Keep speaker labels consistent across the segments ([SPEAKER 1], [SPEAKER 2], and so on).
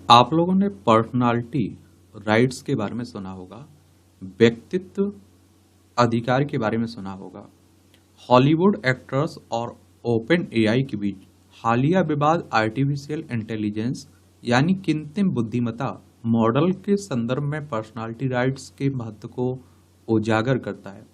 [SPEAKER 1] आप लोगों ने पर्सनालिटी राइट्स के बारे में सुना होगा, व्यक्तित्व अधिकार के बारे में सुना होगा। हॉलीवुड एक्ट्रेस और ओपन एआई के बीच हालिया विवाद आर्टिफिशियल इंटेलिजेंस यानी कृत्रिम बुद्धिमत्ता मॉडल के संदर्भ में पर्सनालिटी राइट्स के महत्व को उजागर करता है।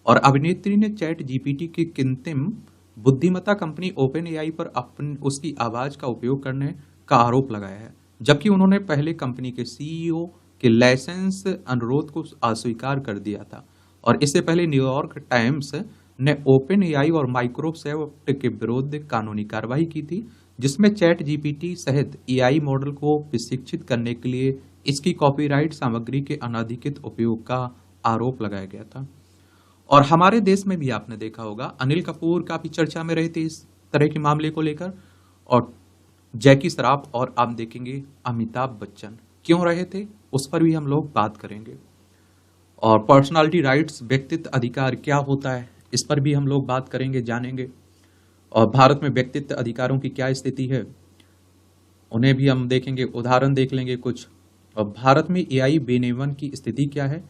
[SPEAKER 1] और अभिनेत्री ने चैट जीपीटी की कृत्रिम बुद्धिमत्ता कंपनी ओपन एआई पर उसकी आवाज का उपयोग करने का आरोप लगाया है, जबकि उन्होंने पहले कंपनी के सीईओ के लाइसेंस अनुरोध को अस्वीकार कर दिया था। और इससे पहले न्यूयॉर्क टाइम्स ने ओपन एआई और माइक्रोसॉफ्ट के विरुद्ध कानूनी कार्रवाई की थी, जिसमें चैट जीपीटी सहित एआई मॉडल को प्रशिक्षित करने के लिए इसकी कॉपीराइट सामग्री के अनधिकृत उपयोग का आरोप लगाया गया था। और हमारे देश में भी आपने देखा होगा, अनिल कपूर काफी चर्चा में रहे थे इस तरह के मामले को लेकर, और जैकी श्रॉफ, और आप देखेंगे अमिताभ बच्चन क्यों रहे थे, उस पर भी हम लोग बात करेंगे। और पर्सनालिटी राइट्स व्यक्तित्व अधिकार क्या होता है, इस पर भी हम लोग बात करेंगे, जानेंगे। और भारत में व्यक्तित्व अधिकारों की क्या स्थिति है, उन्हें भी हम देखेंगे, उदाहरण देख लेंगे कुछ। और भारत में एआई विनियमन की स्थिति क्या है,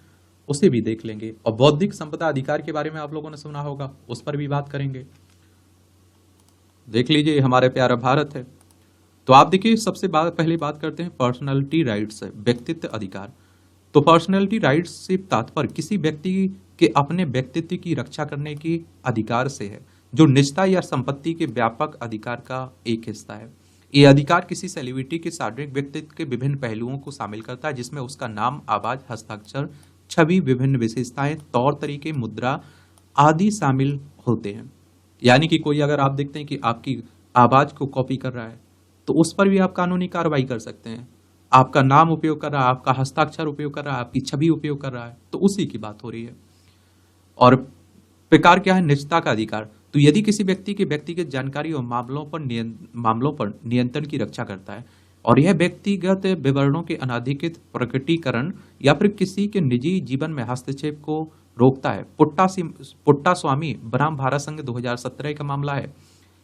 [SPEAKER 1] उसे भी देख लेंगे। और बौद्धिक संपदा अधिकार के बारे में आप लोगों ने सुना होगा, उस पर भी बात करेंगे। देख लीजिए, हमारे प्यारा भारत है। तो आप देखिए, सबसे पहले बात करते हैं पर्सनालिटी राइट्स, व्यक्तित्व अधिकार। तो पर्सनालिटी राइट्स से तात्पर्य किसी व्यक्ति के अपने व्यक्तित्व की रक्षा करने के अधिकार से है, जो निजता या संपत्ति के व्यापक अधिकार का एक हिस्सा है। ये अधिकार किसी सेलिब्रिटी के सार्वजनिक व्यक्तित्व के विभिन्न पहलुओं को शामिल करता है, जिसमें उसका नाम, आवाज, हस्ताक्षर, छवि, विभिन्न विशेषताएं, तौर तरीके, मुद्रा आदि शामिल होते हैं। यानी कि कोई अगर आप देखते हैं कि आपकी आवाज को कॉपी कर रहा है, तो उस पर भी आप कानूनी कार्रवाई कर सकते हैं। आपका नाम उपयोग कर रहा है, आपका हस्ताक्षर उपयोग कर रहा है, आपकी छवि उपयोग कर रहा है, तो उसी की बात हो रही है। और प्रकार क्या है, निजता का अधिकार। तो यदि किसी व्यक्ति के व्यक्तिगत जानकारी और मामलों पर नियंत्रण की रक्षा करता है, और यह व्यक्तिगत विवरणों के अनाधिकृत प्रकटीकरण या फिर किसी के निजी जीवन में हस्तक्षेप को रोकता है। पुट्टा स्वामी बनाम भारत संघ 2017 का मामला है।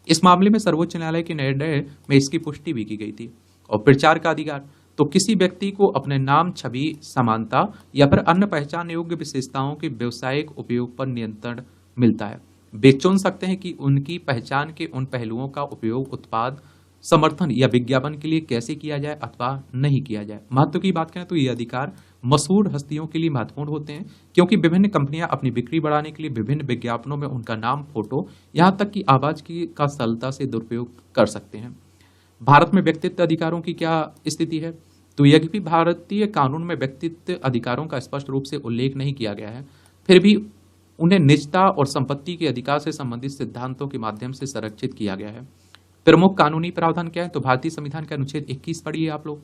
[SPEAKER 1] इस मामले में सर्वोच्च न्यायालय के निर्णय में इसकी पुष्टि भी की गई थी। और प्रचार का अधिकार, तो किसी व्यक्ति को अपने नाम, छवि, समानता या फिर अन्य पहचान योग्य विशेषताओं के व्यावसायिक उपयोग पर नियंत्रण मिलता है। वे चुन सकते हैं कि उनकी पहचान के उन पहलुओं का उपयोग उत्पाद, समर्थन या विज्ञापन के लिए कैसे किया जाए अथवा नहीं किया जाए। महत्व की बात करें तो ये अधिकार मशहूर हस्तियों के लिए महत्वपूर्ण होते हैं, क्योंकि विभिन्न कंपनियां अपनी बिक्री बढ़ाने के लिए विभिन्न विज्ञापनों में उनका नाम, फोटो, यहाँ तक कि आवाज का सरलता से दुरुपयोग कर सकते हैं। भारत में व्यक्तित्व अधिकारों की क्या स्थिति है, तो यद्यपि भारतीय कानून में व्यक्तित्व अधिकारों का स्पष्ट रूप से उल्लेख नहीं किया गया है, फिर भी उन्हें निजता और संपत्ति के अधिकार से संबंधित सिद्धांतों के माध्यम से संरक्षित किया गया है। प्रमुख कानूनी प्रावधान क्या है, तो भारतीय संविधान का अनुच्छेद 21 पढ़िए आप लोग।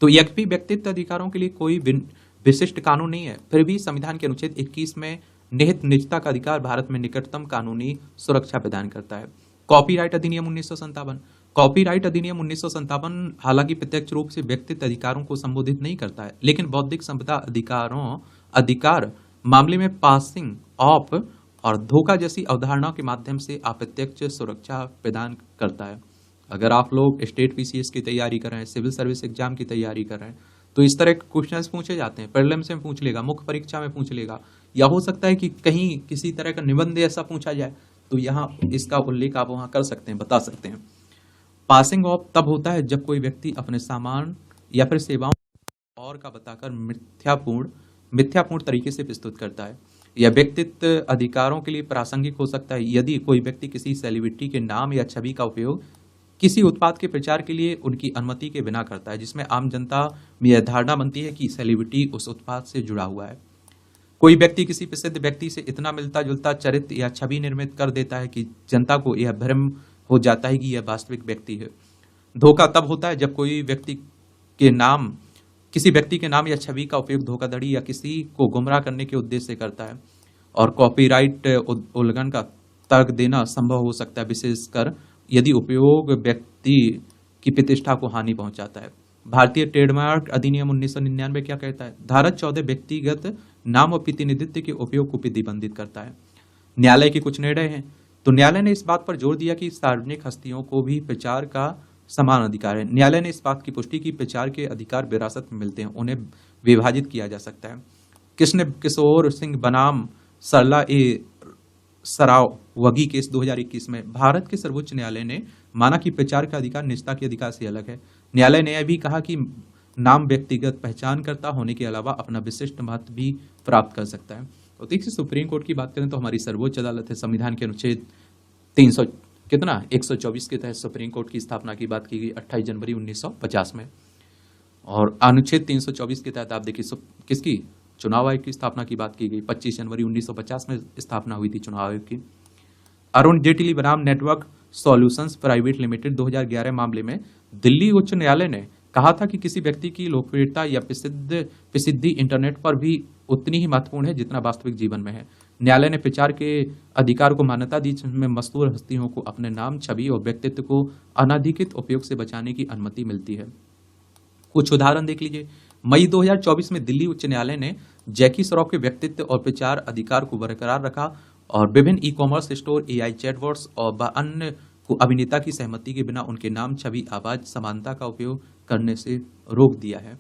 [SPEAKER 1] तो यद्यपि व्यक्तित्व अधिकारों के लिए कोई विशिष्ट कानून नहीं है, फिर भी संविधान के अनुच्छेद 21 में निहित निजता का अधिकार भारत में निकटतम कानूनी सुरक्षा प्रदान करता है। कॉपीराइट अधिनियम 1957। कॉपीराइट अधिनियम 1957 हालांकि प्रत्यक्ष रूप से व्यक्तित्व अधिकारों को संबोधित नहीं करता है, लेकिन बौद्धिक संपदा अधिकार मामले में पासिंग ऑफ और धोखा जैसी अवधारणाओं के माध्यम से अप्रत्यक्ष सुरक्षा प्रदान करता है। अगर आप लोग स्टेट पीसीएस की तैयारी कर रहे हैं, सिविल सर्विस एग्जाम की तैयारी कर रहे हैं, तो इस तरह के क्वेश्चंस पूछे जाते हैं। प्रीलिम्स में पूछ लेगा, मुख्य परीक्षा में पूछ लेगा, या हो सकता है कि कहीं किसी तरह का निबंध ऐसा पूछा जाए, तो यहाँ इसका उल्लेख आप वहाँ कर सकते हैं, बता सकते हैं। पासिंग ऑफ तब होता है जब कोई व्यक्ति अपने सामान या फिर सेवाओं और का बताकर मिथ्यापूर्ण तरीके से प्रस्तुत करता है। यह व्यक्तित्व अधिकारों के लिए प्रासंगिक हो सकता है यदि कोई व्यक्ति किसी सेलिब्रिटी के नाम या छवि का उपयोग किसी उत्पाद के प्रचार के लिए उनकी अनुमति के बिना करता है, जिसमें आम जनता में यह धारणा बनती है कि सेलिब्रिटी उस उत्पाद से जुड़ा हुआ है। कोई व्यक्ति किसी प्रसिद्ध व्यक्ति से इतना मिलता जुलता चरित्र या छवि निर्मित कर देता है कि जनता को यह भ्रम हो जाता है कि यह वास्तविक व्यक्ति है। धोखा तब होता है जब कोई किसी व्यक्ति के नाम या छवि का उपयोग धोखाधड़ी या किसी को गुमराह करने के उद्देश्य से करता है। और कॉपीराइट उल्लंघन का तर्क देना संभव हो सकता है, विशेषकर यदि उपयोग व्यक्ति की प्रतिष्ठा को हानि पहुंचाता है। भारतीय ट्रेडमार्क अधिनियम 1999 क्या कहता है, धारा 14 व्यक्तिगत नाम और प्रतिनिधित्व के उपयोग को प्रतिबंधित करता है। न्यायालय के कुछ निर्णय हैं, तो न्यायालय ने इस बात पर जोर दिया कि सार्वजनिक हस्तियों को भी प्रचार का समान अधिकार है। न्यायालय ने इस बात की पुष्टि की प्रचार के अधिकार विरासत में मिलते हैं, उन्हें विभाजित किया जा सकता है। कृष्ण किशोर सिंह बनाम सरला ए सरावगी केस 2021 में भारत के सर्वोच्च न्यायालय ने माना कि प्रचार का अधिकार निजता के अधिकार से अलग है। न्यायालय ने यह भी कहा कि नाम व्यक्तिगत पहचानकर्ता होने के अलावा अपना विशिष्ट महत्व भी प्राप्त कर सकता है। तो देखिए, सुप्रीम कोर्ट की बात करें तो हमारी सर्वोच्च अदालत है। संविधान के अनुच्छेद 300 कितना 124 के तहत सुप्रीम कोर्ट की स्थापना की बात की गई 28 जनवरी 1950 में। और अनुच्छेद 324 के तहत आप देखिए किसकी चुनाव आयोग की स्थापना की बात की गई 25 जनवरी 1950 में स्थापना हुई थी चुनाव आयोग की। अरुण जेटली बनाम नेटवर्क सॉल्यूशंस प्राइवेट लिमिटेड 2011 मामले में दिल्ली उच्च न्यायालय ने कहा था कि किसी व्यक्ति की लोकप्रियता या प्रसिद्धि इंटरनेट पर भी उतनी ही महत्वपूर्ण है जितना वास्तविक जीवन में है। न्यायालय ने प्रचार के अधिकार को मान्यता दी, जिसमें मशहूर हस्तियों को अपने नाम, छवि और व्यक्तित्व को अनाधिकृत उपयोग से बचाने की अनुमति मिलती है। कुछ उदाहरण देख लीजिए। मई 2024 में दिल्ली उच्च न्यायालय ने जैकी श्रॉफ के व्यक्तित्व और प्रचार अधिकार को बरकरार रखा और विभिन्न ई-कॉमर्स स्टोर, एआई चैटबॉट्स और अन्य को अभिनेता की सहमति के बिना उनके नाम, छवि, आवाज समानता का उपयोग करने से रोक दिया है।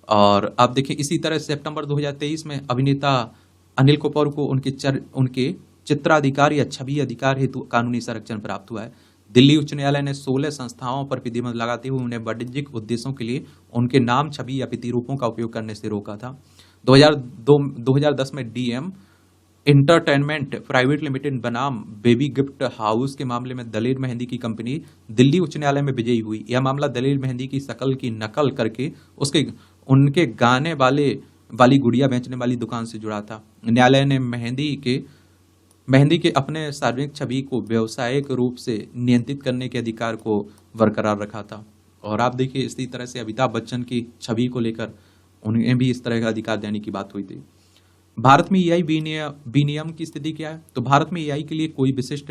[SPEAKER 1] और आप देखिए, इसी तरह सितंबर 2023 में अभिनेता अनिल कपूर को उनके चित्राधिकार या छवि अधिकार हेतु कानूनी संरक्षण प्राप्त हुआ है। दिल्ली उच्च न्यायालय ने 16 संस्थाओं पर प्रतिबंध लगाते हुए उन्हें वाणिज्यिक उद्देश्यों के लिए उनके नाम, छवि या प्रतिरूपों का उपयोग करने से रोका था। 2010 में डीएम इंटरटेनमेंट प्राइवेट लिमिटेड बनाम बेबी गिफ्ट हाउस के मामले में दलेर मेहंदी की कंपनी दिल्ली उच्च न्यायालय में विजयी हुई। यह मामला दलेर मेहंदी की शक्ल की नकल करके उनके गाने वाली गुड़िया बेचने वाली दुकान से जुड़ा था। न्यायालय ने मेहंदी के अपने सार्वजनिक छवि को व्यावसायिक रूप से नियंत्रित करने के अधिकार को बरकरार रखा था। और आप देखिए, इसी तरह से अमिताभ बच्चन की छवि को लेकर उन्हें भी इस तरह का अधिकार देने की बात हुई थी। भारत में एआई विनियमन की स्थिति क्या है? तो भारत में एआई के लिए कोई विशिष्ट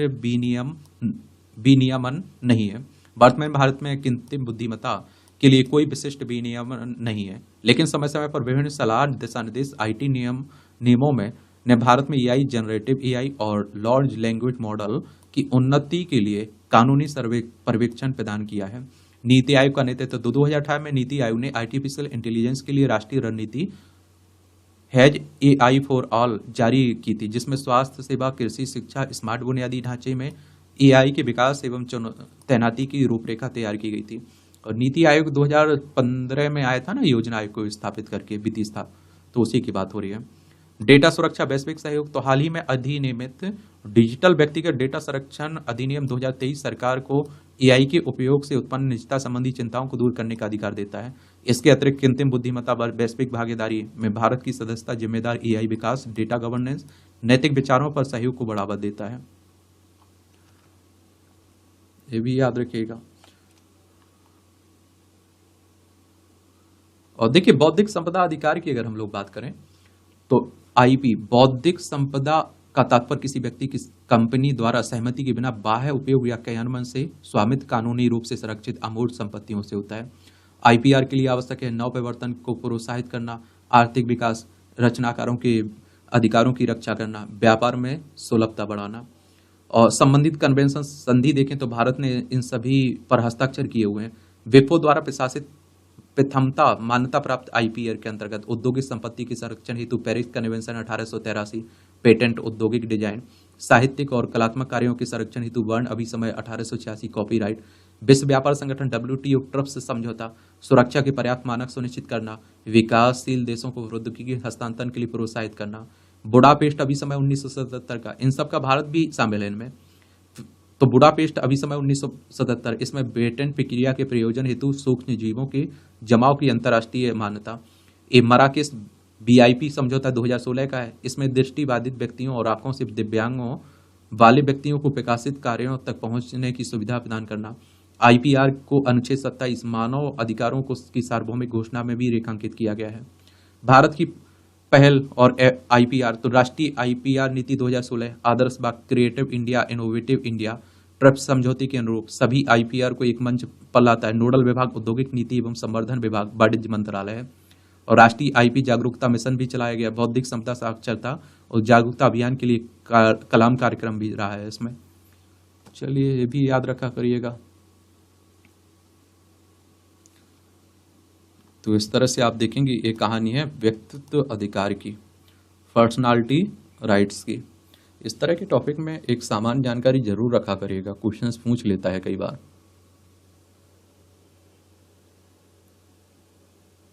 [SPEAKER 1] विनियमन नहीं है। भारत में कृत्रिम बुद्धिमत्ता के लिए कोई विशिष्ट विनियमन नहीं है, लेकिन समय समय पर विभिन्न सलाह, दिशा निर्देश, आईटी नियमों में ने भारत में एआई, जनरेटिव एआई और लार्ज लैंग्वेज मॉडल की उन्नति के लिए कानूनी पर्यवेक्षण प्रदान किया है। नीति आयोग का नेतृत्व 2018 में नीति आयोग ने आर्टिफिशियल इंटेलिजेंस के लिए राष्ट्रीय रणनीति हैज एआई फॉर ऑल जारी की थी, जिसमें स्वास्थ्य सेवा, कृषि, शिक्षा, स्मार्ट बुनियादी ढांचे में एआई के विकास एवं तैनाती की रूपरेखा तैयार की गई थी। और नीति आयोग 2015 में आया था ना, योजना आयोग को स्थापित करके वित्तीय स्थाप, तो उसी की बात हो रही है। डेटा सुरक्षा वैश्विक सहयोग, तो हाल ही में अधिनियमित डिजिटल व्यक्तिगत डेटा संरक्षण अधिनियम 2023 सरकार को एआई के उपयोग से उत्पन्न निजता संबंधी चिंताओं को दूर करने का अधिकार देता है। इसके अतिरिक्त कृत्रिम बुद्धिमत्ता वैश्विक भागीदारी में भारत की सदस्यता जिम्मेदार एआई विकास, डेटा गवर्नेंस, नैतिक विचारों पर सहयोग को बढ़ावा देता है। ये भी याद रखिएगा। और देखिए, बौद्धिक संपदा अधिकार की अगर हम लोग बात करें तो आईपी बौद्धिक संपदा का तात्पर्य किसी व्यक्ति की कंपनी द्वारा सहमति के बिना बाह्य उपयोग या क्रियान्वयन से स्वामित्व कानूनी रूप से संरक्षित अमूर्त संपत्तियों से होता है। आईपीआर के लिए आवश्यक है नव परिवर्तन को प्रोत्साहित करना, आर्थिक विकास, रचनाकारों के अधिकारों की रक्षा करना, व्यापार में सुलभता बढ़ाना। और संबंधित कन्वेंशन संधि देखें तो भारत ने इन सभी पर हस्ताक्षर किए हुए हैं। विपो द्वारा प्रशासित प्रथमता मान्यता प्राप्त आईपीआर के अंतर्गत औद्योगिक संपत्ति के संरक्षण हेतु पेरिस कन्वेंशन 1883, पेटेंट, औद्योगिक डिजाइन, साहित्यिक और कलात्मक कार्यों के संरक्षण हेतु वर्ण अभिसमय 1886, कॉपीराइट, विश्व व्यापार संगठन WTO ट्रिप्स समझौता, सुरक्षा के पर्याप्त मानक सुनिश्चित करना, विकासशील देशों को प्रौद्योगिकी हस्तांतरण के लिए प्रोत्साहित करना, बुडापेस्ट अभिसमय 1977 का, इन सब का भारत भी शामिल है इनमें। तो बुडापेस्ट अभिसमय 1977, इसमें पेटेंट प्रक्रिया के प्रयोजन हेतु सूक्ष्म जीवों के जमाव की अंतर्राष्ट्रीय मान्यता। ये मराकेश BIP समझौता 2016 का है, इसमें दृष्टिबाधित व्यक्तियों और आंखों से दिव्यांगों वाले व्यक्तियों को प्रकाशित कार्यों तक पहुंचने की सुविधा प्रदान करना। आईपीआर को अनुच्छेद 27 मानव अधिकारों को की सार्वभौमिक घोषणा में भी रेखांकित किया गया है। भारत की पहल और आईपीआर, तो राष्ट्रीय आईपीआर नीति 2016, आदर्श बाग, creative India, innovative India, TRIPS समझौते के अनुरूप सभी आईपीआर को एक मंच पर लाता है। नोडल विभाग औद्योगिक नीति एवं संवर्धन विभाग वाणिज्य मंत्रालय है। और राष्ट्रीय आईपी जागरूकता मिशन भी चलाया गया। बौद्धिक संपदा साक्षरता और जागरूकता अभियान के लिए कलाम कार्यक्रम भी रहा है इसमें। चलिए, ये भी याद रखा करिएगा। तो इस तरह से आप देखेंगे ये कहानी है व्यक्तित्व अधिकार की, पर्सनालिटी राइट्स की। इस तरह के टॉपिक में एक सामान्य जानकारी जरूर रखा करिएगा, क्वेश्चंस पूछ लेता है कई बार।